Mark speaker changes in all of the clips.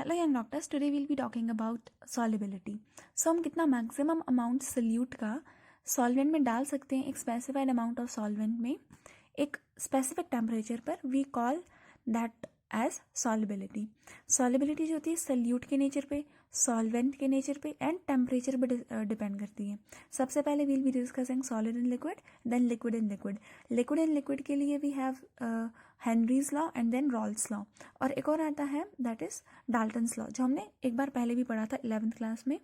Speaker 1: Hello young doctors, today will be talking about solubility. So हम कितना maximum amount solute का solvent में डाल सकते हैं एक स्पेसिफाइड अमाउंट ऑफ सॉल्वेंट में एक स्पेसिफिक टेम्परेचर पर, we call that as solubility. Solubility जो होती है सल्यूट के नेचर पे, सॉल्वेंट के नेचर पे एंड टेम्परेचर पे डिपेंड करती है। सबसे पहले we'll be discussing solid in liquid, then liquid in liquid. Liquid in liquid के लिए we have Henry's law and then Raoult's law, और एक और आता है दैट इज डाल्टन्स लॉ, जो हमने एक बार पहले भी पढ़ा था 11th क्लास में,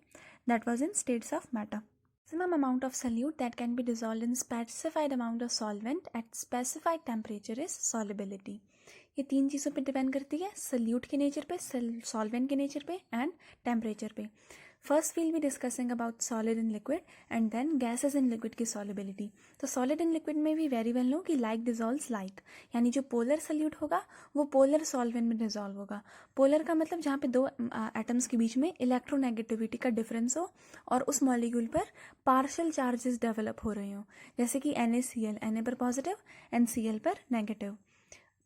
Speaker 1: that was in states of matter. Maximum amount of solute that can be dissolved in specified amount of solvent at specified temperature is solubility. ये तीन चीज़ों पे डिपेंड करती है, सल्यूट के नेचर पे, सॉल्वेंट के नेचर पे एंड टेम्परेचर पे। First we'll be discussing about solid in liquid and then gases in liquid की सॉलिबिलिटी। तो सॉलिड इन लिक्विड में भी वेरी वेल नो कि लाइक डिजॉल्व्स लाइक, यानी जो पोलर सल्यूट होगा वो पोलर सॉल्वेंट में डिजॉल्व होगा। पोलर का मतलब जहाँ पे दो एटम्स के बीच में इलेक्ट्रोनेगेटिविटी का डिफरेंस हो और उस मॉलिक्यूल पर पार्शियल चार्जेस डेवलप हो रहे हो, जैसे कि NaCl, Na पर पॉजिटिव एंड Cl पर नेगेटिव।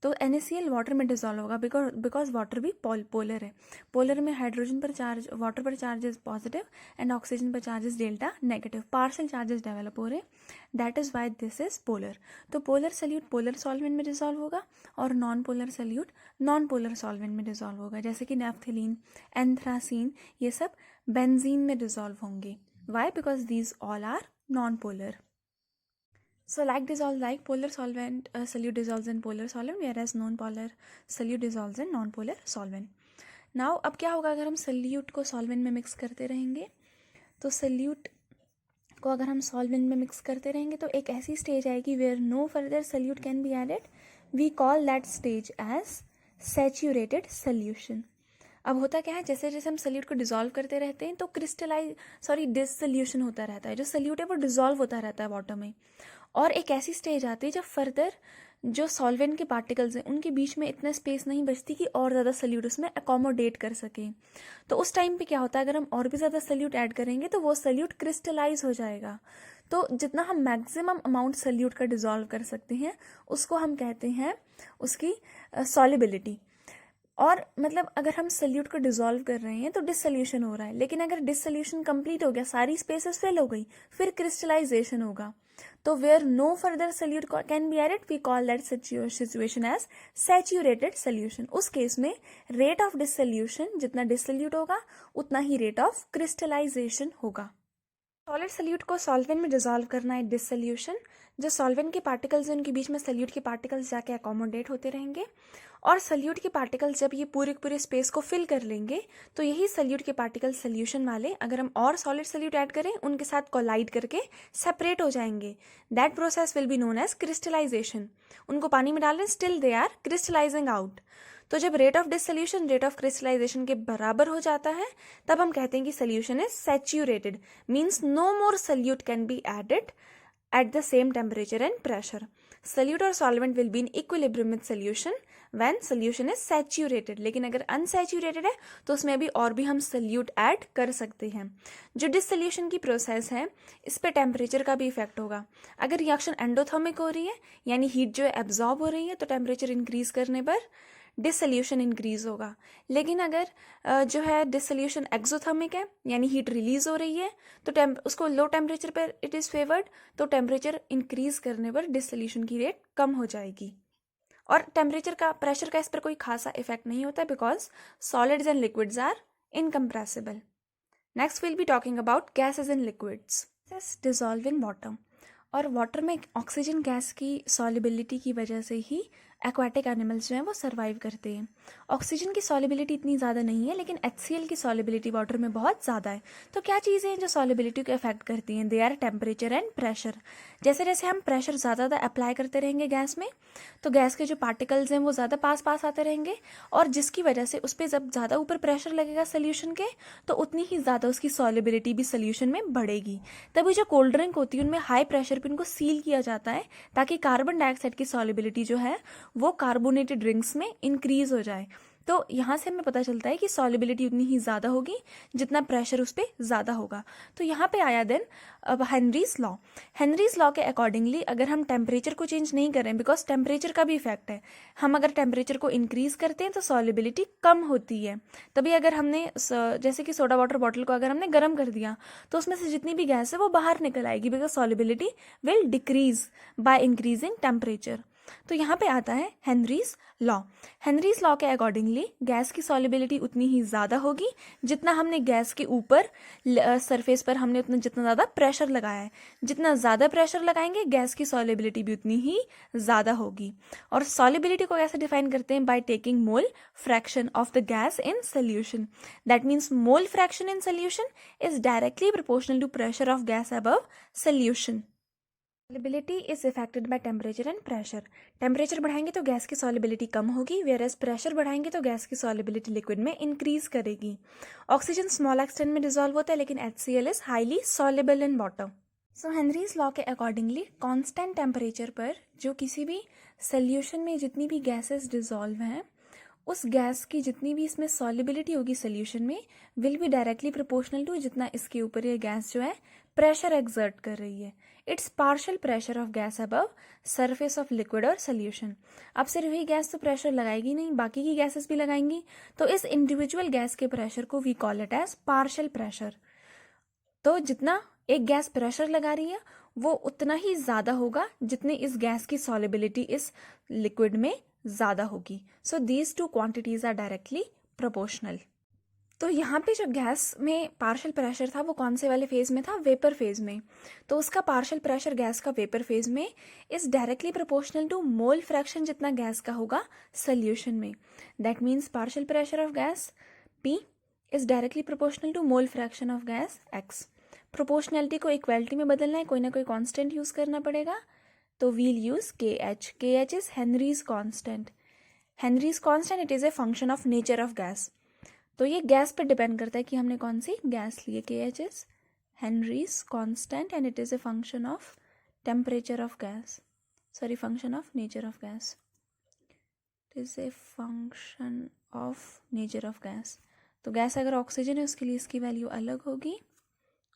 Speaker 1: तो NaCl वाटर में डिजॉल्व होगा बिकॉज वाटर भी पोलर है। पोलर में हाइड्रोजन पर चार्ज, वाटर पर चार्जेस पॉजिटिव एंड ऑक्सीजन पर charges delta negative, partial charges develop हो रहे, that is why this is polar. तो पोलर सल्यूट पोलर सॉल्वेंट में डिजॉल्व होगा और non polar solute non polar solvent में डिजॉल्व होगा, जैसे कि नेफ्थलीन, एंथ्रासीन, ये सब बेंजीन में डिजॉल्व होंगे। Why? Because these all are non polar. So like dissolves like, polar solvent solute dissolves in polar solvent, whereas non-polar solute dissolves in non-polar solvent. Now अब क्या होगा अगर हम solute को solvent में mix करते रहेंगे? तो solute को अगर हम solvent में mix करते रहेंगे तो एक ऐसी stage आएगी where no further solute can be added. We call that stage as saturated solution. अब होता क्या है, जैसे जैसे हम सल्यूट को डिजॉल्व करते रहते हैं तो डिसोल्यूशन होता रहता है, जो सल्यूट है वो डिजॉल्व होता रहता है वाटर में, और एक ऐसी स्टेज आती है जब फर्दर जो सॉल्वेंट के पार्टिकल्स हैं उनके बीच में इतना स्पेस नहीं बचती कि और ज़्यादा सल्यूट उसमें अकोमोडेट कर सके। तो उस टाइम पे क्या होता है, अगर हम और भी ज़्यादा सल्यूट ऐड करेंगे तो वो सल्यूट क्रिस्टलाइज हो जाएगा। तो जितना हम मैक्सिमम अमाउंट सल्यूट का डिजॉल्व कर सकते हैं उसको हम कहते हैं उसकी सॉल्युबिलिटी। और मतलब अगर हम सल्यूट को डिजॉल्व कर रहे हैं तो डिसोल्यूशन हो रहा है, लेकिन अगर डिसोल्यूशन कंप्लीट हो गया, सारी स्पेसेस फिल हो गई, फिर क्रिस्टलाइजेशन होगा। तो where no further solute can be added, we call that situation as saturated solution. उस केस में रेट ऑफ डिसोल्यूशन, जितना डिसोल्यूट होगा उतना ही रेट ऑफ क्रिस्टलाइजेशन होगा। सॉलिड सल्यूट को सॉल्वेंट में डिजॉल्व करना है डिसोल्यूशन। जो सॉल्वेंट के पार्टिकल्स हैं उनके बीच में सल्यूट के पार्टिकल्स जाके अकोमोडेट होते रहेंगे, और सल्यूट के पार्टिकल्स जब ये पूरे स्पेस को फिल कर लेंगे तो यही सल्यूट के पार्टिकल्स सल्यूशन वाले अगर हम और सॉलिड सल्यूट ऐड करें उनके साथ कोलाइड करके सेपरेट हो जाएंगे। That process will be known as crystallization. उनको पानी में डाल रहे हैं, still they are crystallizing out. तो जब rate of dissolution rate of crystallization के बराबर हो जाता है तब हम कहते हैं कि solution is saturated, means no more solute can be added at the same temperature and pressure. Solute or solvent will be in equilibrium with solution when solution is saturated. लेकिन अगर unsaturated है तो उसमें अभी और भी हम solute ऐड कर सकते हैं। जो dissolution की प्रोसेस है इस पे टेम्परेचर का भी इफेक्ट होगा। अगर रिएक्शन एंडोथर्मिक हो रही है यानी हीट जो है एब्जॉर्ब हो रही है तो टेम्परेचर इंक्रीज करने पर डिसोल्यूशन इंक्रीज होगा। लेकिन अगर जो है डिसोल्यूशन एक्सोथर्मिक है यानी हीट रिलीज हो रही है तो उसको लो टेम्परेचर पर इट इज़ फेवर्ड, तो टेम्परेचर इंक्रीज करने पर डिसोल्यूशन की रेट कम हो जाएगी। और प्रेशर का इस पर कोई खासा इफेक्ट नहीं होता because solids and liquids are incompressible. Next will be talking about gases and liquids dissolve in water. और वाटर में ऑक्सीजन गैस की सॉल्युबिलिटी की वजह से ही एक्वाटिक एनिमल्स जो हैं वो सर्वाइव करते हैं। ऑक्सीजन की सॉल्युबिलिटी इतनी ज़्यादा नहीं है, लेकिन HCl की सॉल्युबिलिटी वाटर में बहुत ज़्यादा है। तो क्या चीज़ें हैं जो सॉल्युबिलिटी को अफेक्ट करती हैं? They are temperature and pressure. जैसे जैसे हम प्रेशर ज़्यादा अप्लाई करते रहेंगे गैस में तो गैस के जो पार्टिकल्स हैं वो ज़्यादा पास आते रहेंगे, और जिसकी वजह से उस पर जब ज़्यादा ऊपर प्रेशर लगेगा सोल्यूशन के तो उतनी ही ज़्यादा उसकी सॉल्युबिलिटी भी सोल्यूशन में बढ़ेगी। तभी जो कोल्ड ड्रिंक होती है उनमें हाई प्रेशर पर उनको सील किया जाता है ताकि कार्बन डाइऑक्साइड की सॉल्युबिलिटी जो है वो कार्बोनेटेड ड्रिंक्स में इंक्रीज हो जाए। तो यहाँ से हमें पता चलता है कि सॉलिबिलिटी उतनी ही ज़्यादा होगी जितना प्रेशर उस पर ज़्यादा होगा। तो यहाँ पे आया देन अब हेनरीज लॉ के अकॉर्डिंगली अगर हम टेम्परेचर को चेंज नहीं करें, बिकॉज टेम्परेचर का भी इफेक्ट है, हम अगर टेम्परेचर को इंक्रीज करते हैं तो सॉलिबिलिटी कम होती है। तभी अगर हमने जैसे कि सोडा वाटर बॉटल को अगर हमने गर्म कर दिया तो उसमें से जितनी भी गैस है वो बाहर निकल आएगी, because solubility will decrease by increasing temperature. तो यहाँ पे आता है हेनरीज लॉ के अकॉर्डिंगली गैस की सॉलिबिलिटी उतनी ही ज़्यादा होगी जितना हमने गैस के ऊपर सरफेस पर हमने उतना जितना ज़्यादा प्रेशर लगाया है। जितना ज़्यादा प्रेशर लगाएंगे गैस की सॉलिबिलिटी भी उतनी ही ज़्यादा होगी। और सॉलिबिलिटी को कैसे डिफाइन करते हैं? By taking mole fraction of the gas in solution. That means mole fraction in solution is directly proportional to pressure of gas above solution. Solubility is affected by temperature and pressure. Temperature बढ़ाएंगे तो gas की solubility कम होगी, whereas pressure बढ़ाएंगे तो gas की solubility liquid में increase करेगी। Oxygen small extent में डिसॉल्व होता है, लेकिन HCl is highly soluble in water. So Henry's law के अकॉर्डिंगली कांस्टेंट टेम्परेचर पर जो किसी भी सोल्यूशन में जितनी भी गैसेस डिसॉल्व हैं, उस गैस की जितनी भी इसमें सॉलिबिलिटी होगी सोल्यूशन में will be directly proportional to जितना इसके ऊपर ये गैस जो है प्रेशर एक्सर्ट कर रही है। It's partial pressure of gas above surface of liquid और सोल्यूशन। अब सिर्फ ही गैस तो प्रेशर लगाएगी नहीं, बाकी की गैसेस भी लगाएंगी, तो इस इंडिविजुअल गैस के प्रेशर को we call it as partial pressure. तो जितना एक गैस प्रेशर लगा रही है वो उतना ही ज़्यादा होगा जितने इस गैस की सॉलिबिलिटी इस लिक्विड में ज़्यादा होगी। So these two quantities are directly proportional. तो यहाँ पे जो गैस में पार्शियल प्रेशर था वो कौन से वाले फेज में था? वेपर फेज में। तो उसका पार्शियल प्रेशर गैस का वेपर फेज में is directly proportional to mole fraction जितना गैस का होगा सोल्यूशन में। That means partial pressure of gas P is directly proportional to mole fraction of gas X। Proportionality को इक्वालिटी में बदलना है, कोई ना कोई कांस्टेंट यूज करना पड़ेगा, तो we'll use KH। KH is Henry's constant. Henry's constant it is a function of nature of gas. तो ये गैस पर डिपेंड करता है कि हमने कौन सी गैस ली है। KH is Henry's constant and it is a function of temperature of gas, sorry function of nature of gas. It is a function of nature of gas. तो गैस अगर oxygen है उसके लिए इसकी वैल्यू अलग होगी,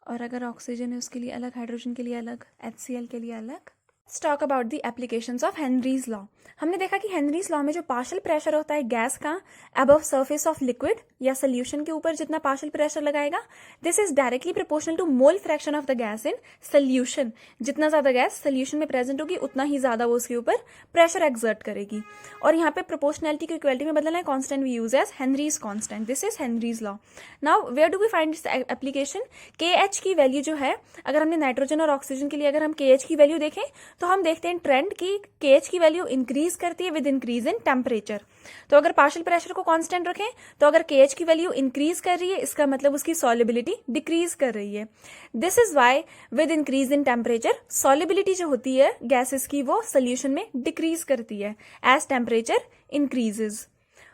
Speaker 1: और अगर ऑक्सीजन है उसके लिए अलग, हाइड्रोजन के लिए अलग, HCl के लिए अलग। Let's talk about the applications of Henry's law। हमने देखा कि हेनरीज लॉ में जो पार्शियल प्रेशर होता है गैस का अबव सरफेस ऑफ लिक्विड या सोल्यूशन के ऊपर जितना पार्शियल प्रेशर लगाएगा, this is directly proportional to mole fraction of the gas in solution. जितना ज्यादा गैस सोल्यूशन में प्रेजेंट होगी उतना ही ज्यादा वो उसके ऊपर प्रेशर एक्सर्ट करेगी। और यहाँ पे प्रोपोर्शनैलिटी को इक्वालिटी में बदलना है, constant we use as Henry's constant. This is Henry's law. Now where do we find this application? KH की वैल्यू जो है, अगर हमने नाइट्रोजन और ऑक्सीजन के लिए अगर हम KH की वैल्यू देखें तो हम देखते हैं ट्रेंड की KH की वैल्यू इंक्रीज करती है विद इंक्रीज इन टेम्परेचर। तो अगर पार्शियल प्रेशर को कांस्टेंट रखें तो अगर KH की वैल्यू इंक्रीज कर रही है इसका मतलब उसकी सॉलिबिलिटी डिक्रीज कर रही है। This is why with increase in temperature solubility जो होती है गैसेस की वो सोल्यूशन में डिक्रीज करती है एज टेम्परेचर इंक्रीजेज।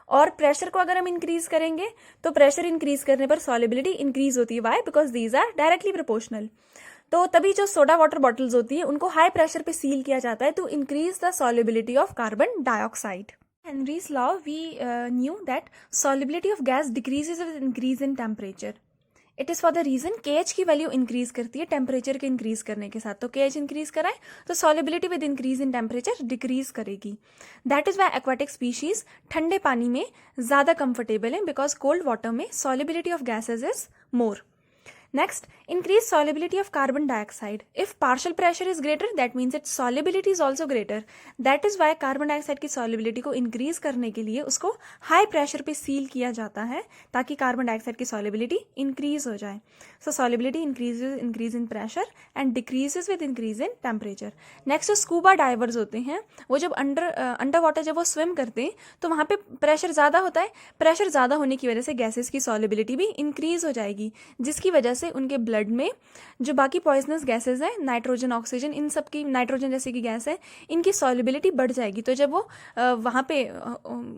Speaker 1: और प्रेशर को अगर हम इंक्रीज करेंगे तो प्रेशर इंक्रीज करने पर सॉलिबिलिटी इंक्रीज होती है। Why? Because these are directly proportional. तो तभी जो सोडा वाटर बॉटल्स होती है उनको हाई प्रेशर पे सील किया जाता है to increase the solubility of carbon dioxide. Henry's law we knew that solubility of gas decreases with increase in temperature. It is for the reason KH की value increase करती है temperature के increase करने के साथ। तो KH इंक्रीज कराए तो solubility with increase in temperature decrease करेगी। That is why aquatic species ठंडे पानी में ज्यादा कंफर्टेबल है, बिकॉज कोल्ड वाटर में solubility of gases is more. Next, increase solubility of carbon dioxide. If partial pressure is greater, that means its solubility is also greater. That is why carbon dioxide की solubility को increase करने के लिए उसको high pressure पे seal किया जाता है ताकि carbon dioxide की solubility increase हो जाए. So solubility increase in pressure and decreases with increase in temperature. Next जो scuba divers होते हैं वो जब अंडर वाटर जब वो swim करते हैं तो वहाँ पे प्रेशर ज़्यादा होता है. प्रेशर ज़्यादा होने की वजह से गैसेस की solubility भी increase हो जाएगी जिसकी वजह से से उनके ब्लड में जो बाकी पॉइजनस गैसेज हैं, नाइट्रोजन, ऑक्सीजन, इन सब की, नाइट्रोजन जैसे की गैस है, इनकी सॉल्युबिलिटी बढ़ जाएगी। तो जब वो वहाँ पे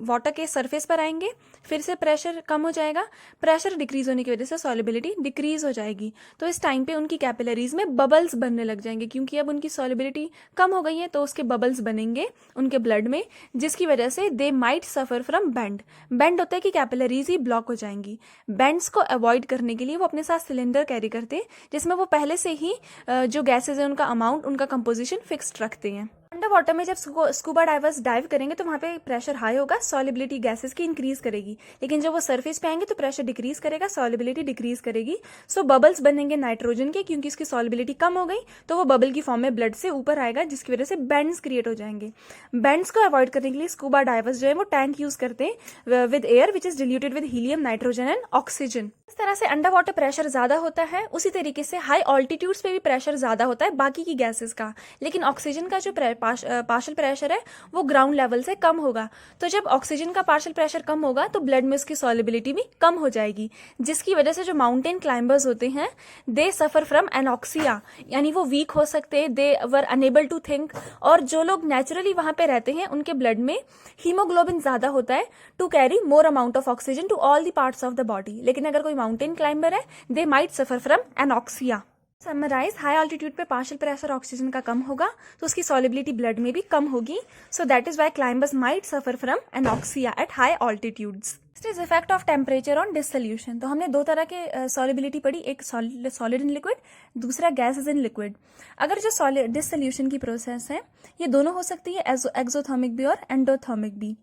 Speaker 1: वाटर के सरफेस पर आएंगे, फिर से प्रेशर कम हो जाएगा, प्रेशर डिक्रीज होने की वजह से सॉल्युबिलिटी डिक्रीज हो जाएगी। तो इस टाइम पे उनकी कैपिलरीज में बबल्स बनने लग जाएंगे, क्योंकि अब उनकी सॉल्युबिलिटी कम हो गई है, तो उसके बबल्स बनेंगे उनके ब्लड में, जिसकी वजह से दे might suffer from bend. Bend होता है कि कैपिलरीज ही ब्लॉक हो जाएंगी। बेंड्स को अवॉइड करने के लिए वो अपने साथ सिलेंडर कैरी करते हैं, जिसमें वो पहले से ही जो गैसेज है उनका अमाउंट, उनका कंपोजिशन फिक्स्ड रखते हैं। अंडर वाटर में जब स्कूबा डाइवर्स डाइव करेंगे तो वहाँ पे प्रेशर हाई होगा, सॉल्युबिलिटी गैसेस की इंक्रीज करेगी, लेकिन जब वो सरफेस पे आएंगे तो प्रेशर डिक्रीज करेगा, सॉल्युबिलिटी डिक्रीज करेगी। सो बबल्स बनेंगे नाइट्रोजन के, क्योंकि इसकी सॉल्युबिलिटी कम हो गई, तो वो बबल की फॉर्म में ब्लड से ऊपर आएगा, जिसकी वजह से बेंड्स क्रिएट हो जाएंगे। बेंड्स को अवॉइड करने के लिए स्कूबा डाइवर्स जो है वो टैंक यूज करते हैं with air which is diluted with helium, nitrogen and oxygen. इस तरह से अंडर वाटर प्रेशर ज्यादा होता है। उसी तरीके से हाई ऑल्टीट्यूड्स पे भी प्रेशर ज्यादा होता है बाकी की गैसेस का, लेकिन ऑक्सीजन का जो पार्शियल प्रेशर है वो ग्राउंड लेवल से कम होगा। तो जब ऑक्सीजन का पार्शियल प्रेशर कम होगा तो ब्लड में उसकी सॉल्युबिलिटी भी कम हो जाएगी, जिसकी वजह से जो माउंटेन क्लाइंबर्स होते हैं दे सफर फ्रॉम एनॉक्सिया, यानी वो वीक हो सकते हैं, दे वर अनेबल टू थिंक। और जो लोग नेचुरली वहां पे रहते हैं उनके ब्लड में हीमोग्लोबिन ज्यादा होता है to carry more amount of oxygen to all the parts of the body. लेकिन अगर कोई माउंटेन क्लाइंबर है they might suffer from anoxia. Summarise, high altitude पे पार्शियल प्रेशर ऑक्सीजन का कम होगा तो उसकी सॉल्युबिलिटी ब्लड में भी कम होगी। So that is why climbers might suffer from anoxia at high altitudes. Next is effect of temperature on dissolution. तो हमने दो तरह के सॉल्युबिलिटी पढ़ी, एक सॉलिड इन लिक्विड, दूसरा गैसेज इन लिक्विड। अगर जो डिसोल्यूशन की प्रोसेस है ये दोनों हो सकती है, एक्सोथर्मिक भी और एंडोथर्मिक भी।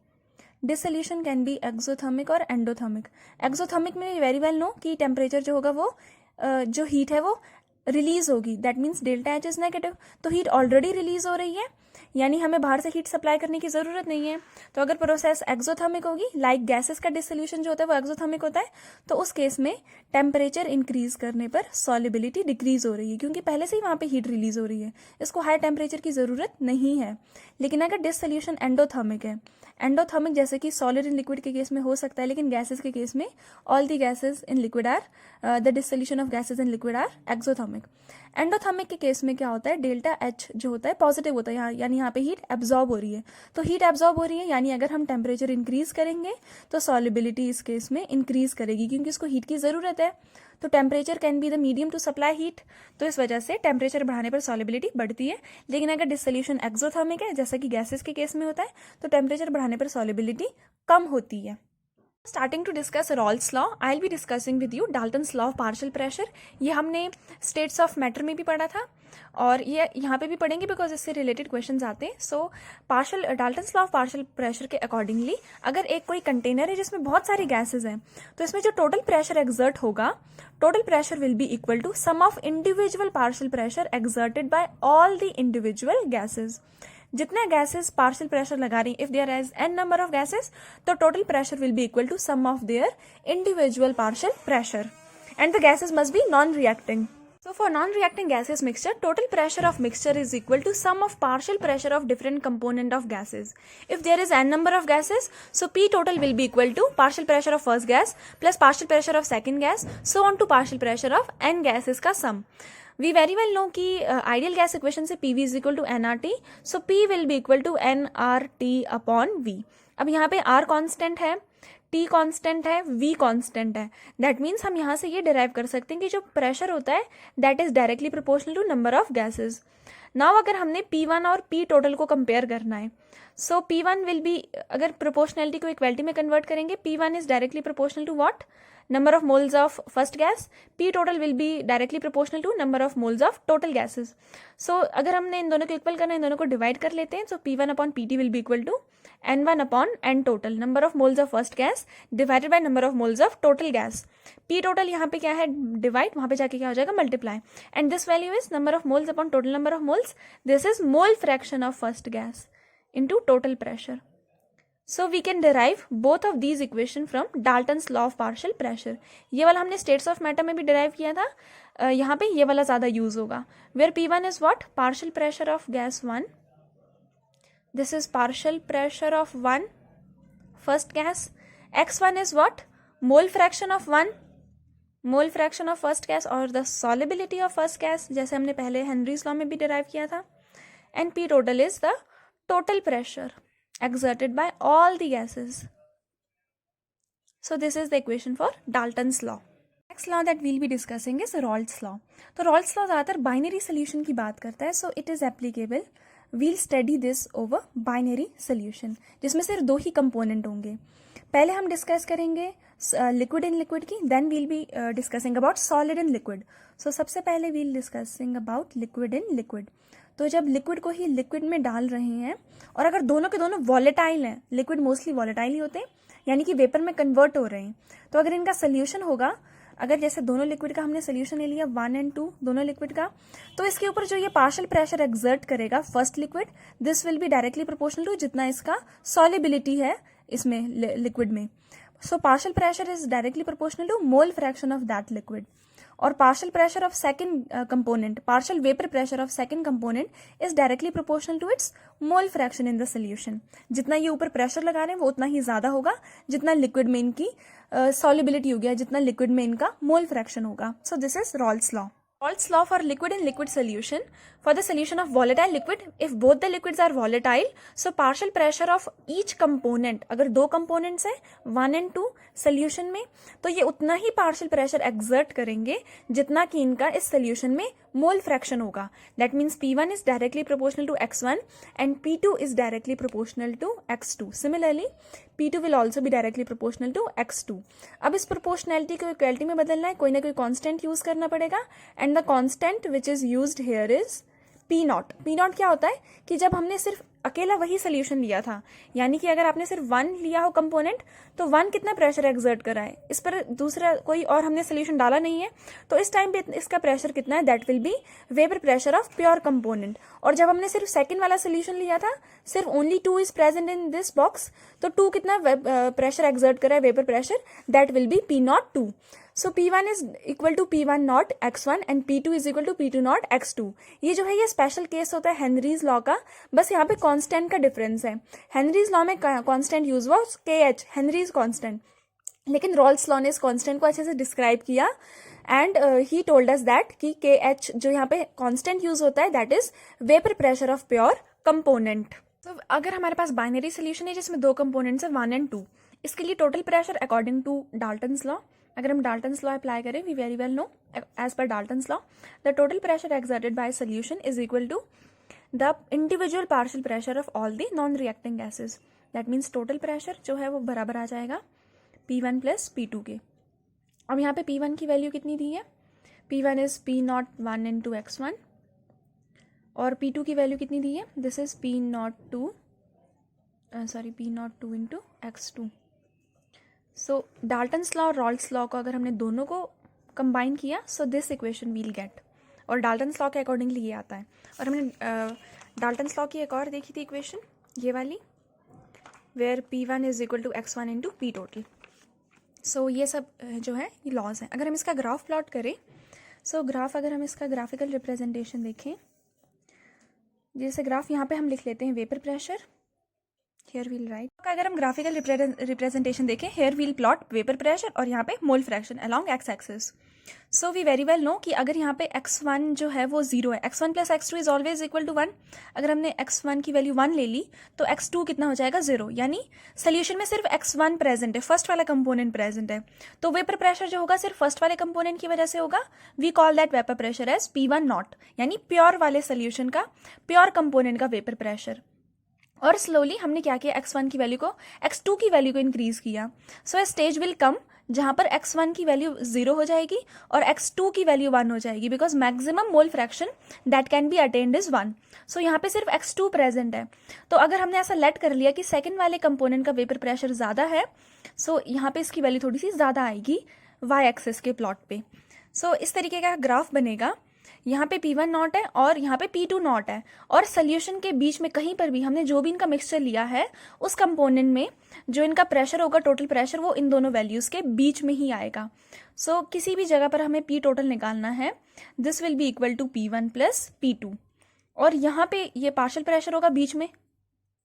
Speaker 1: डिसोल्यूशन कैन बी एक्सोथर्मिक और एंडोथर्मिक। एक्सोथर्मिक में वेरी वेल नो कि टेम्परेचर जो होगा वो जो हीट है वो रिलीज होगी, that means delta H is negative. तो हीट ऑलरेडी रिलीज हो रही है, यानी हमें बाहर से हीट सप्लाई करने की जरूरत नहीं है। तो अगर प्रोसेस एक्सोथर्मिक होगी, लाइक गैसेस का डिसोल्यूशन जो होता है वो एक्सोथर्मिक होता है, तो उस केस में टेम्परेचर इंक्रीज करने पर सॉल्युबिलिटी डिक्रीज हो रही है, क्योंकि पहले से ही वहां पे हीट रिलीज हो रही है, इसको हाई टेम्परेचर की जरूरत नहीं है। लेकिन अगर डिसोल्यूशन एंडोथर्मिक है, एंडोथर्मिक जैसे कि सॉलिड इन लिक्विड के केस में हो सकता है, लेकिन गैसेस के केस में all the gases in liquid are the dissolution of gases in liquid are exothermic. Endothermic के केस में क्या होता है, डेल्टा एच जो होता है पॉजिटिव होता है, यानी यहाँ पे हीट एब्जॉर्ब हो रही है। तो हीट एब्जॉर्ब हो रही है, यानी अगर हम टेम्परेचर इंक्रीज करेंगे तो सॉल्युबिलिटी इस केस में इंक्रीज करेगी, क्योंकि इसको हीट की जरूरत है। तो temperature can be the medium to supply heat, तो इस वजह से टेम्परेचर बढ़ाने पर सॉल्युबिलिटी बढ़ती है। लेकिन अगर डिसोल्यूशन एक्सोथर्मिक है, जैसा कि गैसेस के केस में होता है, तो टेम्परेचर बढ़ाने पर सॉल्युबिलिटी कम होती है। Starting to discuss Raoult's law, I will be discussing with you Dalton's law of partial pressure. ये हमने स्टेट्स ऑफ मैटर में भी पढ़ा था और ये यहाँ पे भी पढ़ेंगे बिकॉज इससे रिलेटेड क्वेश्चंस आते हैं। So Dalton's law of partial pressure के अकॉर्डिंगली अगर एक कोई कंटेनर है जिसमें बहुत सारी गैसेज हैं, तो इसमें जो टोटल प्रेशर एक्सर्ट होगा, total pressure will be equal to sum of individual partial pressure exerted by all the individual gases. जितने गैसेस पार्शियल प्रेशर लगा रही, if there is an number of gases, तो total pressure will be equal to sum of their individual partial pressure and the gases must be non reacting. So for non-reacting gaseous mixture, total pressure of mixture is equal to sum of partial pressure of different component of gases. If there is n number of gases, so P total will be equal to partial pressure of first gas plus partial pressure of second gas, so on to partial pressure of n gases का sum. We very well know कि ideal gas equation से PV is equal to nRT, so P will be equal to nRT upon V. अब यहाँ पे R constant है, T constant है, V constant है, that means हम यहाँ से ये डिराइव कर सकते हैं कि जो प्रेशर होता है that is directly proportional to number of gases. Now अगर हमने P1 और P टोटल को कंपेयर करना है, सो P1 विल बी, अगर प्रोपोर्शनलिटी को इक्वलिटी में कन्वर्ट करेंगे, P1 is directly proportional to what, number of moles of first gas. P total will be directly proportional to number of moles of total gases. So अगर हमने इन दोनों को equal करना है, इन दोनों को डिवाइड कर लेते हैं, so P1 upon PT will be equal to N1 upon N total, number of moles of first gas divided by number of moles of total gas. P total यहाँ पे क्या है, डिवाइड, वहाँ पे जाके क्या हो जाएगा, multiply, and this value is number of moles upon total number of moles. This is mole fraction of first gas into total pressure. So we can derive both of these equation from Dalton's law of partial pressure. ये वाला हमने states of matter में भी derive किया था, यहाँ पे ये वाला ज्यादा यूज होगा, where P1 is what, partial pressure of gas 1. This is partial pressure of 1 first gas. X1 is what? Mole fraction of 1. Mole fraction of first gas और the solubility of first gas, जैसे हमने पहले Henry's law में भी derive किया था. And P total is the total pressure exerted by all the gases. So this is the equation for Dalton's law. Next law that we'll be discussing is Raoult's law. तो Raoult's law ज़्यादातर binary solution की बात करता है. So it is applicable. We'll study this over binary solution, जिसमें सिर्फ दो ही component होंगे. पहले हम डिस्कस करेंगे लिक्विड इन लिक्विड की, then we'll be discussing about solid in liquid. So सबसे पहले we'll discussing about liquid in liquid. तो जब लिक्विड को ही लिक्विड में डाल रहे हैं और अगर दोनों के दोनों वॉलेटाइल हैं, लिक्विड मोस्टली वॉलेटाइल ही होते हैं, यानी कि वेपर में कन्वर्ट हो रहे हैं, तो अगर इनका सोल्यूशन होगा, अगर जैसे दोनों लिक्विड का हमने सोल्यूशन ले लिया 1 और 2 दोनों लिक्विड का, तो इसके ऊपर जो ये पार्शियल प्रेशर एक्सर्ट करेगा first liquid, this will be directly proportional to जितना इसका सॉलिबिलिटी है इसमें लिक्विड में. So partial pressure is directly proportional to mole fraction of that liquid. और partial pressure of second component, partial vapour pressure of second component is directly proportional to its mole fraction in the solution. जितना ये ऊपर pressure लगा रहे हैं वो उतना ही ज्यादा होगा जितना लिक्विड में इनकी सॉलिबिलिटी होगी, जितना लिक्विड में इनका मोल फ्रैक्शन होगा. So this is Raoult's law. Raoult's law for liquid in liquid solution. For the solution of volatile liquid, if both the liquids are volatile, so partial pressure of each component, अगर दो components हैं 1 और 2 solution में, तो ये उतना ही partial pressure exert करेंगे जितना कि इनका इस solution में mole fraction होगा. That means P1 is directly proportional to X1 and P2 is directly proportional to X2. Similarly, P2 will also be directly proportional to X2. अब इस proportionality को equality में बदलना है, कोई ना कोई constant use करना पड़ेगा. And the constant which is used here is P not. P not क्या होता है कि जब हमने सिर्फ अकेला वही सोल्यूशन लिया था, यानी कि अगर आपने सिर्फ 1 लिया हो कंपोनेंट, तो 1 कितना प्रेशर एक्सर्ट करा है, इस पर दूसरा कोई और हमने सोल्यूशन डाला नहीं है, तो इस टाइम पे इसका प्रेशर कितना है, that will be vapour pressure of pure component. और जब हमने सिर्फ सेकंड वाला सोल्यूशन लिया था, सिर्फ only 2 is present in this box, तो 2 कितना प्रेशर एक्सर्ट करा है, vapour pressure, that will be P not 2. So P1 is equal to P1 not X1 and P2 is equal to P2 not X2. ये जो है ये special case होता है हेनरीज लॉ का, बस यहाँ पे कांस्टेंट का डिफरेंस है. हेनरीज लॉ में कांस्टेंट यूज हुआ KH, हेनरीज कांस्टेंट, लेकिन रॉल्ट्स लॉ ने इस कांस्टेंट को अच्छे से डिस्क्राइब किया and he told us that कि KH जो यहाँ पे कांस्टेंट यूज होता है that is vapour pressure of pure component. तो अगर हमारे पास बाइनरी सोल्यूशन है जिसमें दो कंपोनेंट्स है 1 और 2, इसके लिए total pressure according to Dalton's law, अगर हम डाल्टन्स लॉ अप्लाई करें, we very well know as per Dalton's law the total pressure exerted by solution is equal to the individual partial pressure of all the non reacting gases. That means total pressure जो है वो बराबर आ जाएगा P1 plus P2 के. अब यहाँ पे P1 की वैल्यू कितनी दी है, P1 is P not 1 into X1 और P2 की वैल्यू कितनी दी है, this is P not 2 into X2. So Dalton's law और रॉल्ट्स लॉ को अगर हमने दोनों को कंबाइन किया, so this equation we'll get, और डाल्टन्स लॉ के अकॉर्डिंगली ये आता है. और हमने डाल्टन्स लॉ की एक और देखी थी इक्वेशन, ये वाली, where P1 is equal to X1 into P total. So ये सब जो है ये लॉज हैं. अगर हम इसका ग्राफ प्लॉट करें, सो ग्राफ अगर हम इसका ग्राफिकल रिप्रेजेंटेशन देखें, जैसे ग्राफ यहाँ पे हम लिख लेते हैं vapour pressure, here we'll write. अगर हम ग्राफिकल रिप्रेजेंटेशन देखें, here we'll plot vapour pressure और यहाँ पे mole fraction along x axis. So we very well know कि अगर यहाँ पे X1 जो है वो 0 है, X1 plus X2 is always equal to 1. अगर हमने X1 की वैल्यू 1 ले ली तो X2 कितना हो जाएगा 0, यानी सोल्यूशन में सिर्फ X1 प्रेजेंट है, फर्स्ट वाला कंपोनेंट प्रेजेंट है, तो वेपर प्रेशर जो होगा सिर्फ फर्स्ट वाले कंपोनेंट की वजह से होगा. We call that vapour pressure as P1 naught, यानी प्योर वाले सोल्यूशन का, प्योर कंपोनेंट का वेपर प्रेशर. और स्लोली हमने क्या किया, X1 की वैल्यू को X2 की वैल्यू को इंक्रीज किया. सो ए स्टेज विल कम जहां पर X1 की वैल्यू 0 हो जाएगी और X2 की वैल्यू 1 हो जाएगी, because maximum mole fraction that can be attend is 1. सो यहाँ पे सिर्फ X2 प्रेजेंट है. तो अगर हमने ऐसा लेट कर लिया कि सेकंड वाले कंपोनेंट का वेपर प्रेशर ज्यादा है, सो यहाँ पे इसकी वैल्यू थोड़ी सी ज्यादा आएगी y एक्सिस के प्लॉट पे. सो इस तरीके का ग्राफ बनेगा. यहाँ पे P1 नॉट है और यहाँ पे P2 नॉट है, और सोल्यूशन के बीच में कहीं पर भी हमने जो भी इनका मिक्सचर लिया है उस कंपोनेंट में जो इनका प्रेशर होगा, टोटल प्रेशर, वो इन दोनों वैल्यूज के बीच में ही आएगा. सो किसी भी जगह पर हमें P टोटल निकालना है, this will be equal to P1 plus P2, और यहाँ पे ये पार्शियल प्रेशर होगा बीच में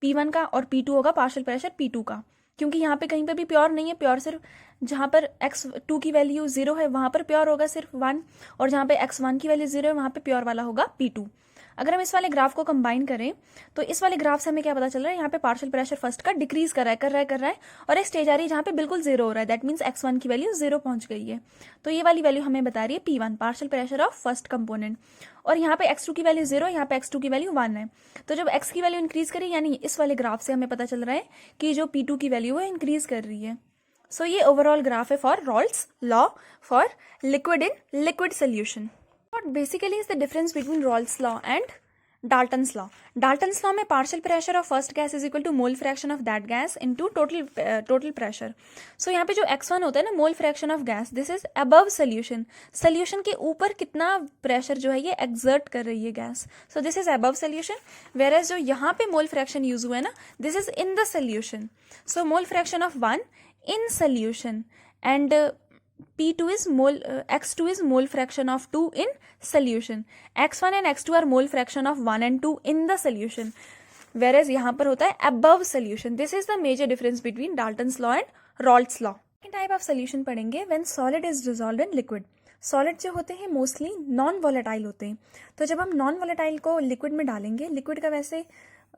Speaker 1: P1 का और P2 होगा पार्शियल प्रेशर P2 का, क्योंकि यहाँ पे कहीं पे भी प्योर नहीं है, प्योर सिर्फ जहाँ पर x2 की वैल्यू 0 है वहाँ पर प्योर होगा सिर्फ 1, और जहाँ पे x1 की वैल्यू 0 है वहाँ पे प्योर वाला होगा P2। अगर हम इस वाले ग्राफ को कंबाइन करें तो इस वाले ग्राफ से हमें क्या पता चल रहा है, यहाँ पे पार्शियल प्रेशर फर्स्ट का डिक्रीज कर रहा है और एक स्टेज आ रही है जहाँ पे बिल्कुल 0 हो रहा है, दैट मीन्स x1 की वैल्यू 0 पहुंच गई है। तो ये वाली वैल्यू हमें बता रही है P1, partial pressure of first component. और यहाँ पे x2 की वैल्यू 0, यहाँ पे x2 की वैल्यू 1 है। तो जब x की वैल्यू इंक्रीज करी, यानी इस वाले ग्राफ से हमें पता चल रहा है कि जो P2 की वैल्यू है इंक्रीज कर रही है। सो ये ओवरऑल ग्राफ है for Rawls law for liquid in liquid solution. What basically is the difference between Raoult's law and Dalton's law? Dalton's law में partial pressure of first gas is equal to mole fraction of that gas into total pressure. So यहाँ पे जो x1 होता है ना, mole fraction of gas, this is above solution. Solution के ऊपर कितना pressure जो है ये exert कर रही है gas. So this is above solution. Whereas जो यहाँ पे mole fraction use हुआ है ना, this is in the solution. So mole fraction of 1 in solution and P2 is x2 is mole fraction of 2 in solution. x1 and x2 are mole fraction of 1 and 2 in the solution. Whereas यहाँ पर होता है above solution. This is the major difference between Dalton's law and Raoult's law. Second type of solution पढ़ेंगे when solid is dissolved in liquid. Solid जो होते हैं mostly non volatile होते हैं। तो जब हम नॉन वॉलेटाइल को लिक्विड में डालेंगे, लिक्विड का वैसे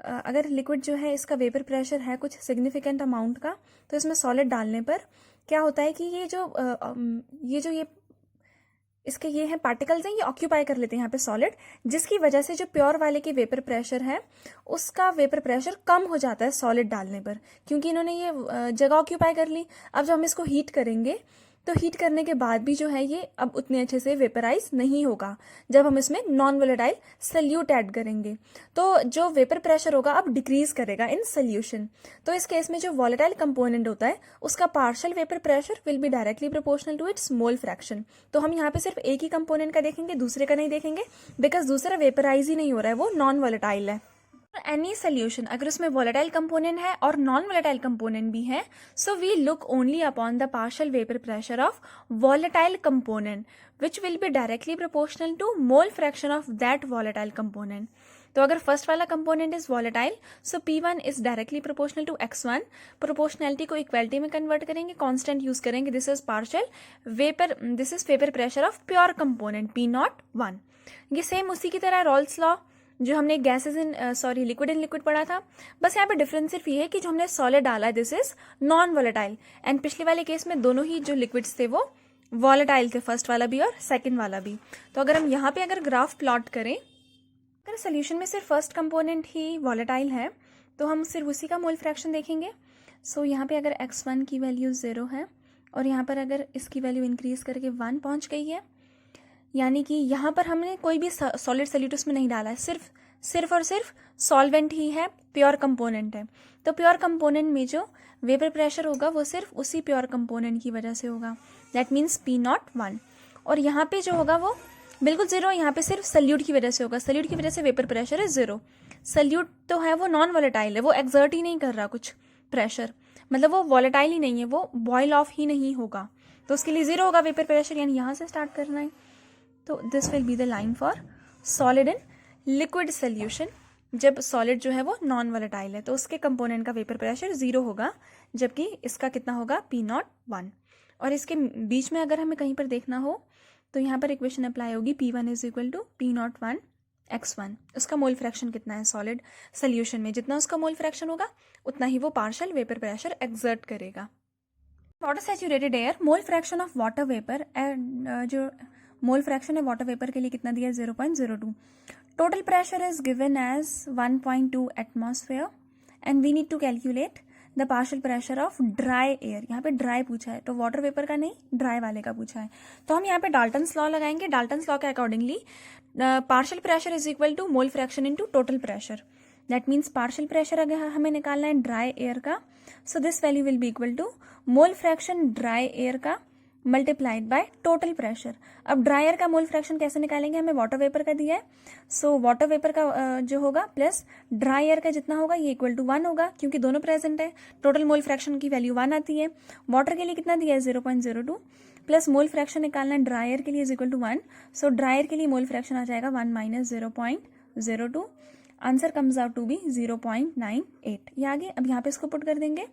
Speaker 1: अगर लिक्विड जो है इसका वेपर प्रेशर है कुछ सिग्निफिकेंट अमाउंट का, तो इसमें सॉलिड डालने पर क्या होता है कि ये इसके ये हैं पार्टिकल्स हैं, ये ऑक्यूपाई कर लेते हैं यहाँ पे सॉलिड, जिसकी वजह से जो प्योर वाले की वेपर प्रेशर है उसका वेपर प्रेशर कम हो जाता है सॉलिड डालने पर, क्योंकि इन्होंने ये जगह ऑक्यूपाई कर ली। अब जब हम इसको हीट करेंगे तो हीट करने के बाद भी जो है ये अब उतने अच्छे से वेपराइज नहीं होगा जब हम इसमें नॉन वोलेटाइल सल्यूट ऐड करेंगे। तो जो वेपर प्रेशर होगा अब डिक्रीज करेगा इन सॉल्यूशन। तो इस केस में जो वॉलेटाइल कंपोनेंट होता है उसका partial vapour pressure will be directly proportional to its mole fraction. तो हम यहाँ पे सिर्फ एक ही कंपोनेंट का देखेंगे, दूसरे का नहीं देखेंगे, बिकॉज दूसरा वेपराइज ही नहीं हो रहा है, वो नॉन वोलेटाइल है। एनी सोल्यूशन अगर उसमें वोलेटाइल कंपोनेंट है और नॉन वोलेटाइल कंपोनेंट भी है, so we look only upon the partial vapour pressure of volatile component which will be directly proportional to mole fraction of that volatile component. तो अगर first वाला component is volatile, so P1 is directly proportional to x1। Proportionality को equality में convert करेंगे, constant use करेंगे, this is partial vapour, this is vapour pressure of pure component P01। ये same उसी की तरह रॉल्स लॉ जो हमने gases in liquid in liquid पढ़ा था, बस यहाँ पे डिफरेंस सिर्फ ये है कि जो हमने सॉलिड डाला है this is non volatile, and पिछले वाले केस में दोनों ही जो लिक्विड्स थे वो वॉलेटाइल थे, फर्स्ट वाला भी और सेकंड वाला भी। तो अगर हम यहाँ पे अगर ग्राफ प्लॉट करें, अगर सोल्यूशन में सिर्फ फर्स्ट कंपोनेंट ही वॉलेटाइल है तो हम सिर्फ उसी का मोल फ्रैक्शन देखेंगे। सो यहाँ पे अगर x1 की वैल्यू 0 है और यहाँ पर अगर इसकी वैल्यू इंक्रीज करके 1 पहुँच गई है, यानी कि यहाँ पर हमने कोई भी सॉलिड सॉल्यूट उसमें नहीं डाला है, सिर्फ और सिर्फ सॉल्वेंट ही है, प्योर कंपोनेंट है। तो प्योर कंपोनेंट में जो वेपर प्रेशर होगा वो सिर्फ उसी प्योर कंपोनेंट की वजह से होगा, दैट मीन्स P01। और यहाँ पे जो होगा वो बिल्कुल 0, यहाँ पे सिर्फ सल्यूट की वजह से होगा, सल्यूट की वजह से वेपर प्रेशर है 0। सल्यूट तो है वो नॉन वॉलेटाइल है, वो एक्सर्ट ही नहीं कर रहा कुछ प्रेशर, मतलब वो वॉलेटाइल ही नहीं है, वो बॉयल ऑफ ही नहीं होगा, तो उसके लिए 0 होगा वेपर प्रेशर, यानी यहाँ से स्टार्ट करना है। तो this will be the line for solid in liquid solution. जब सॉलिड जो है वो नॉन वॉलेटाइल है तो उसके कंपोनेंट का वेपर प्रेशर 0 होगा, जबकि इसका कितना होगा P01। और इसके बीच में अगर हमें कहीं पर देखना हो तो यहाँ पर इक्वेशन अप्लाई होगी, P1 is equal to P01 x1। उसका मोल फ्रैक्शन कितना है सॉलिड सोल्यूशन में, जितना उसका मोल फ्रैक्शन होगा उतना ही वो पार्शियल वेपर प्रेशर एक्सर्ट करेगा। Water saturated air, mole fraction of water vapour, जो मोल फ्रैक्शन है वाटर वेपर के लिए कितना दिया है 0.02। Total pressure is given as 1.2 atmosphere and we need to calculate the partial pressure of dry air. यहाँ पे ड्राई पूछा है तो वाटर वेपर का नहीं, ड्राई वाले का पूछा है। तो हम यहाँ पे डाल्टन्स लॉ लगाएंगे। डाल्टन्स लॉ के accordingly partial pressure is equal to mole fraction into total pressure, that means partial pressure अगर हमें निकालना है ड्राई एयर का, so this value will be equal to mole fraction dry air का multiplied by total pressure. अब dry air का mole fraction कैसे निकालेंगे, हमें वाटर वेपर का दिया है, सो वाटर वेपर का जो होगा प्लस ड्राई एयर का जितना होगा ये इक्वल टू 1 होगा, क्योंकि दोनों प्रेजेंट है। टोटल मोल फ्रैक्शन की वैल्यू 1 आती है। वाटर के लिए कितना दिया है 0.02 प्लस मोल फ्रैक्शन निकालना है ड्राई एयर के लिए is equal to 1, so dry air के लिए मोल फ्रैक्शन आ जाएगा 1 minus 0.02। Answer comes out to be 0.98। ये आगे अब यहाँ पे इसको पुट कर देंगे,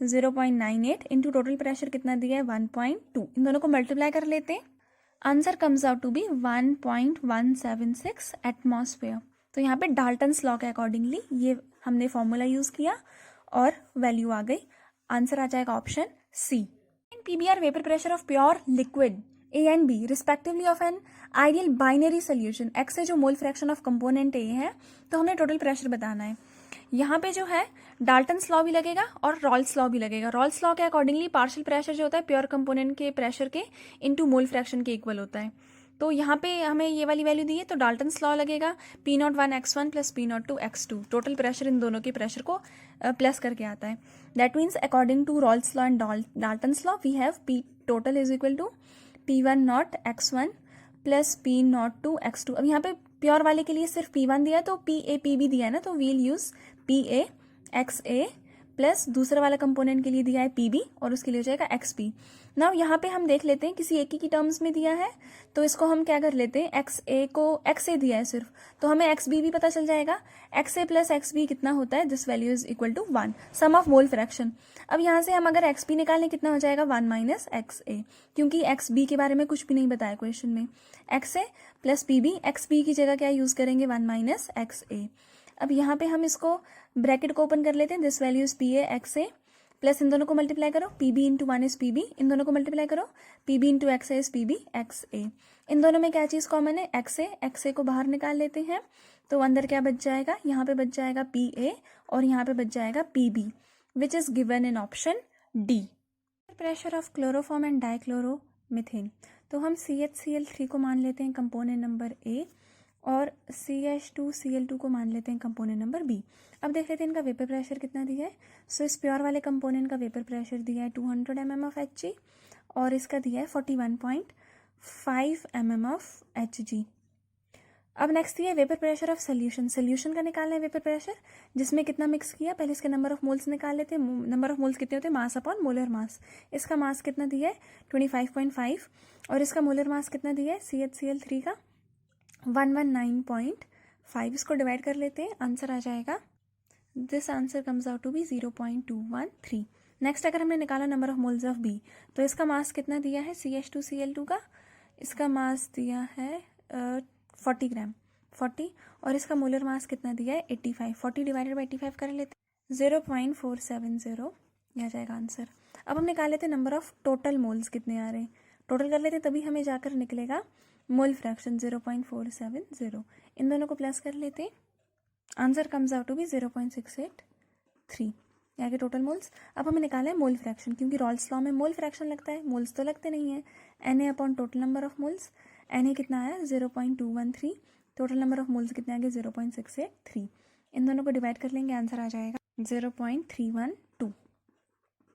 Speaker 1: 0.98 इंटू टोटल प्रेशर कितना दिया है 1.2, इन दोनों को मल्टीप्लाई कर लेते हैं, answer comes out to be 1.176 atmosphere. तो यहाँ पे डाल्टन्स लॉ के अकॉर्डिंगली ये हमने फॉर्मूला यूज़ किया और वैल्यू आ गई, आंसर आ जाएगा option C. PBR vapour pressure of pure liquid A and B respectively of an ideal binary solution, X से जो mole fraction of component A है, तो हमें टोटल प्रेशर बताना है। यहाँ पे जो है डाल्टन्स लॉ भी लगेगा और रॉल्स लॉ भी लगेगा। रॉल्स लॉ के अकॉर्डिंगली पार्शियल प्रेशर जो होता है प्योर कंपोनेंट के प्रेशर के इनटू मोल फ्रैक्शन के इक्वल होता है। तो यहाँ पे हमें ये वाली वैल्यू दी है, तो डाल्टन्स लॉ लगेगा P01 X1 plus P02 X2, total pressure in दोनों के प्रेशर को प्लस करके आता है। That means according to Raoult's law and Dalton's law we have P total is equal to P10 X1 plus P02 X2। अब यहाँ पे pure वाले के लिए सिर्फ P1 दिया है, तो PA PB दिया है ना, तो we'll use PA XA plus दूसरा वाला कंपोनेंट के लिए दिया है PB और उसके लिए हो जाएगा XP। नाउ यहाँ पे हम देख लेते हैं किसी एक की टर्म्स में दिया है, तो इसको हम क्या कर लेते हैं, XA को XA दिया है सिर्फ, तो हमें XB भी पता चल जाएगा। XA प्लस XB कितना होता है, this value is equal to 1, sum of mole fraction. अब यहाँ से हम अगर XB निकालें कितना हो जाएगा 1 माइनस XA, क्योंकि XB के बारे में कुछ भी नहीं बताया क्वेश्चन में। XA प्लस PB, XB की जगह क्या यूज करेंगे 1 माइनस XA। अब यहाँ पे हम इसको ब्रैकेट को ओपन कर लेते हैं, this value is PA XA plus इन दोनों को मल्टीप्लाई करो, PB इंटू 1 इज PB, इन दोनों को मल्टीप्लाई करो, PB into XA is PB XA। इन दोनों में क्या चीज़ कॉमन है, XA को बाहर निकाल लेते हैं, तो अंदर क्या बच जाएगा, यहाँ पे बच जाएगा PA और यहाँ पे बच जाएगा PB, which is given in option D। Pressure of chloroform and dichloromethane, तो हम CHCl3 को मान लेते हैं कंपोनेंट नंबर A और CH2Cl2 को मान लेते हैं कंपोनेंट नंबर B। अब देख लेते हैं इनका वेपर प्रेशर कितना दिया है। सो इस प्योर वाले कंपोनेंट का वेपर प्रेशर दिया है 200 mm ऑफ Hg और इसका दिया है 41.5 mm ऑफ Hg। अब नेक्स्ट दिया है वेपर प्रेशर ऑफ सोल्यूशन का निकालना है वेपर प्रेशर, जिसमें कितना मिक्स किया, पहले इसके नंबर ऑफ मोल्स निकाल लेते हैं। नंबर ऑफ मोल्स कितने होते हैं, मास अपॉन मोलर मास। इसका मास कितना दिया है 25.5 और इसका मोलर मास कितना दिया है CHCl3 का 119.5। इसको डिवाइड कर लेते हैं, आंसर आ जाएगा, this answer comes out to be 0.213। Next अगर हमने निकाला number of moles of B, तो इसका मास कितना दिया है CH2Cl2 का, इसका मास दिया है 40 ग्राम 40 और इसका मोलर मास कितना दिया है 85। 40 डिवाइडेड बाई 85 कर लेते हैं 0.470, यह आ जाएगा आंसर। अब हम निकाल लेते हैं नंबर ऑफ टोटल मोल्स कितने आ रहे हैं, टोटल कर लेते हैं तभी हमें जाकर निकलेगा मोल फ्रैक्शन 0.470। इन दोनों को प्लस कर लेते हैं, answer comes out to be 0.683, यहाँ के टोटल मोल्स। अब हमें निकाला है मोल फ्रैक्शन, क्योंकि रॉल्स लॉ में मोल फ्रैक्शन लगता है, मोल्स तो लगते नहीं है। Na upon total number of moles, Na कितना आया 0.213, टोटल नंबर ऑफ मोल्स कितने आ गए 0.683। इन दोनों को डिवाइड कर लेंगे, आंसर आ जाएगा 0.312।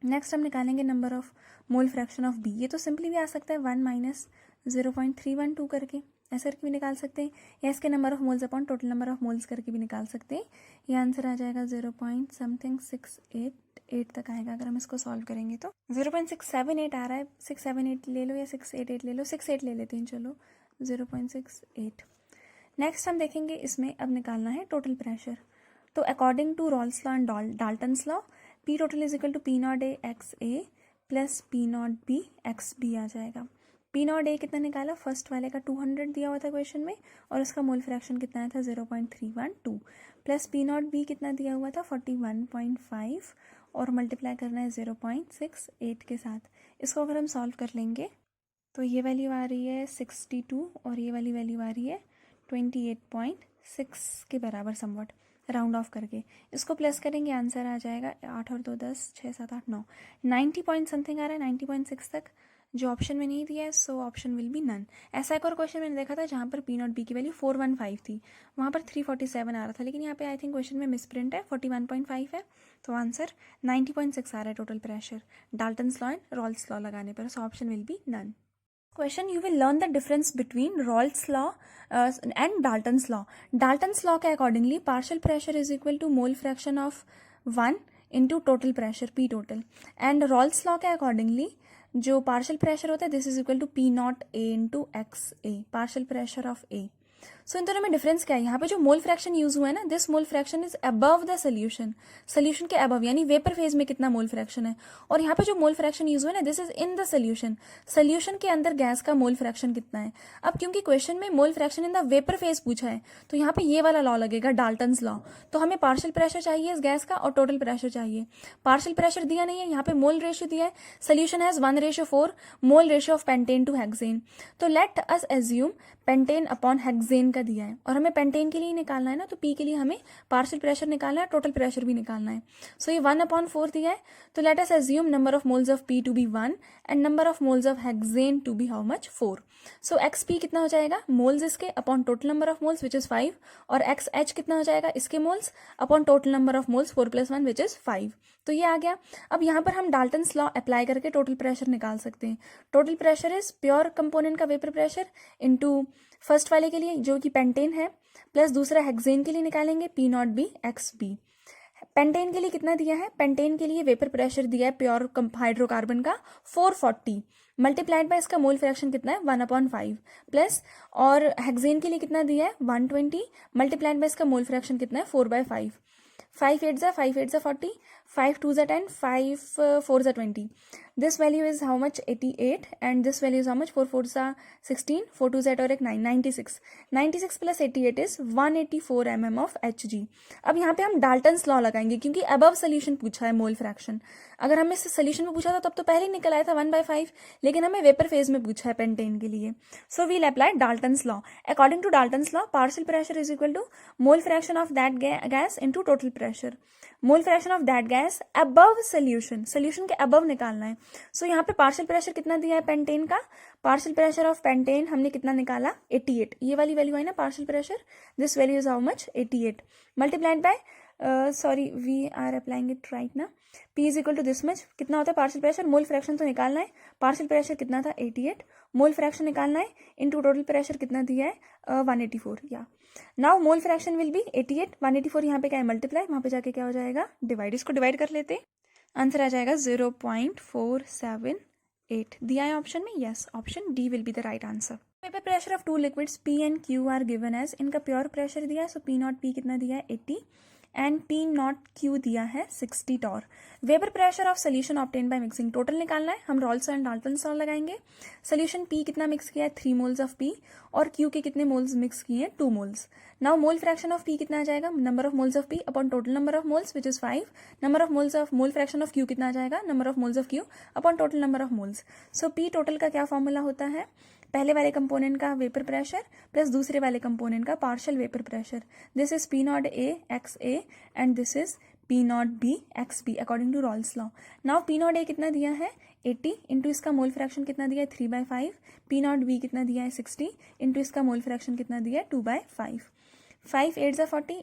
Speaker 1: नेक्स्ट हम निकालेंगे number of mole fraction of B। ये तो सिंपली भी आ सकता है 1 माइनस 0.312 करके, ऐसा करके भी निकाल सकते हैं, या इसके number of moles upon total number of moles करके भी निकाल सकते हैं। ये आंसर आ जाएगा 0.688 तक आएगा अगर हम इसको सॉल्व करेंगे तो। 0.678 आ रहा है, 678 ले लो या 688 ले लो, 68 ले लेते हैं चलो, 0.68। नेक्स्ट हम देखेंगे इसमें अब निकालना है टोटल प्रेशर। तो according to Raoult's law and Dalton's law, P total is equal to P0A XA plus P0B XB आ जाएगा। P0A कितना निकाला, फर्स्ट वाले का 200 दिया हुआ था क्वेश्चन में और उसका मोल फ्रैक्शन कितना आया था 0.312 प्लस P0B कितना दिया हुआ था 41.5 और मल्टीप्लाई करना है 0.68 के साथ। इसको अगर हम सॉल्व कर लेंगे तो ये वैल्यू आ रही है 62 और ये वाली वैल्यू आ रही है 28.6 के बराबर समवट, राउंड ऑफ करके। इसको प्लस करेंगे, आंसर आ जाएगा 8 और 2 10 6 7 8 9 90 पॉइंट समथिंग आ रहा है, 90.6 तक, जो ऑप्शन में नहीं दिया है, so option will be none. ऐसा एक और क्वेश्चन मैंने देखा था जहाँ पर P0B की वैल्यू 415 थी, वहाँ पर 347 आ रहा था, लेकिन यहाँ पे आई थिंक क्वेश्चन में मिसप्रिंट है, 41.5 है, तो आंसर 90.6 आ रहा है total pressure Dalton's law and Raoult's law लगाने पर, so option will be none. Question, you will learn the difference between Raoult's law and Dalton's law. Dalton's law के accordingly partial pressure is equal to mole fraction of 1 into total pressure P total, and Raoult's law के accordingly जो partial pressure होता है this is equal to P0A into XA, partial pressure of A। So इन दोनों में difference क्या है, यहाँ पे जो मोल फ्रैक्शन यूज हुआ है ना, this mole fraction is above the solution, solution के अबव, यानी वेपर फेज में कितना मोल फ्रैक्शन है, और यहाँ पे जो मोल फ्रैक्शन यूज हुआ है ना, this is in the solution, solution के अंदर गैस का मोल फ्रैक्शन कितना है। अब क्योंकि क्वेश्चन में mole fraction in the vapour phase पूछा है, तो यहाँ पे ये वाला लॉ लगेगा, डाल्टन्स लॉ। तो हमें पार्शियल प्रेशर चाहिए इस गैस का और टोटल प्रेशर चाहिए। पार्शियल प्रेशर दिया नहीं है, यहाँ पे मोल रेशियो दिया है, solution has 1:4 mole ratio of pentane to hexane. तो let us assume pentane upon hexane का दिया है, और हमें पेंटेन के लिए निकालना है ना, तो पी के लिए हमें पार्शियल प्रेशर निकालना है, टोटल प्रेशर भी निकालना है। सो ये 1/4 दिया है, तो let us assume number of moles of P to be 1 and number of moles of hexane to be how much 4। So x P कितना हो जाएगा, मोल्स इसके upon total number of moles which is 5, और x H कितना हो जाएगा, इसके moles upon total number of moles 4 + 1 which is 5। तो ये आ गया। अब यहाँ पर हम डाल्टन्स लॉ अप्लाई करके टोटल प्रेशर निकाल सकते हैं। Total pressure is pure component का वेपर प्रेशर इनटू फर्स्ट वाले के लिए जो कि पेंटेन है, प्लस दूसरा हेक्सेन के लिए निकालेंगे P0B XB। पेंटेन के लिए कितना दिया है, पेंटेन के लिए वेपर प्रेशर दिया है प्योर हाइड्रोकार्बन का 440 मल्टीप्लाइड बाय इसका मोल फ्रैक्शन कितना है 1/5 प्लस, और हेक्सेन के लिए कितना दिया है 120 मल्टीप्लाइड बाय इसका मोल फ्रैक्शन कितना है 4/5। 5 8 जा 5 8 जा 40, 5 2 जा 10, 5 4 जा 20. This value is how much 88 and this value is how much 4 4 जा 16, 4 2 जा 8 और 1 9 96. 96 plus 88 is 184 mm of Hg. अब यहाँ पे हम डाल्टन्स लॉ लगाएंगे क्योंकि अबव सोल्यूशन पूछा है मोल फ्रैक्शन। अगर हमें सोल्यूशन में पूछा था तब तो पहले ही निकल आया था 1/5, लेकिन हमें वेपर फेज में पूछा है पेंटेन के लिए। So we'll apply Dalton's law. According to Dalton's law partial pressure is equal to mole fraction of that gas into total pressure. Mole fraction of that gas above solution, solution के above निकालना है। सो यहाँ पे partial pressure कितना दिया है pentane का, partial pressure of pentane हमने कितना निकाला 88, ये वाली वैल्यू है ना partial pressure, this value is how much 88 multiplied by sorry we are applying it right ना, P is equal to this much, कितना होता है पार्शियल प्रेशर, मोल फ्रैक्शन तो निकालना है, पार्शियल प्रेशर कितना था 88, मोल फ्रैक्शन निकालना है इनटू टोटल प्रेशर कितना दिया है 184। या now mole fraction will be 88, 184 यहाँ पे क्या है मल्टीप्लाई, वहाँ पे जाके क्या हो जाएगा डिवाइड, इसको डिवाइड कर लेते, आंसर आ जाएगा 0.478। दिया है ऑप्शन में, yes option D will be the right answer. Vapour pressure of two liquids P and Q are given as, इनका प्योर प्रेशर दिया है, सो P0P कितना दिया है 80 एंड P0Q दिया है 60 torr. Vapour pressure of solution obtain by mixing, total निकालना है, हम रॉल्स एंड डाल्टन्स लॉ लगाएंगे। सोल्यूशन P कितना मिक्स किया है 3 मोल्स ऑफ P, और Q के कितने मोल्स मिक्स किए हैं 2 moles. Now mole fraction of P कितना आ जाएगा, number of moles of P upon total number of moles which is 5, number of moles of mole fraction of Q कितना आ जाएगा, number of moles of Q upon total number of moles. So P total का क्या formula होता है, पहले वाले component का vapour pressure plus दूसरे वाले कंपोनेंट का partial vapour pressure, this is P0A XA and this is P0B XB according to Raoult's law. Now P0A कितना दिया है 80 इंटू इसका मोल फ्रैक्शन कितना दिया है 3/5, P0B कितना दिया है 60 इंटू इसका मोल फ्रैक्शन कितना दिया है 2/5। 5 8 जा 40,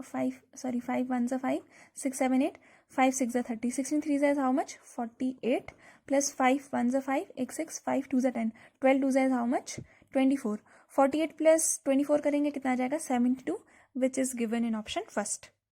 Speaker 1: 5 1 जा 5, 6 7 8, 5 6 जा 30, 16 3 जा हाउ मच 48 प्लस 5 1 जा 5 1 6, 5 2 जा 10, 12 2 जा हाउ मच 24, 48 प्लस 24 करेंगे कितना आ जाएगा 72 which is given in option first.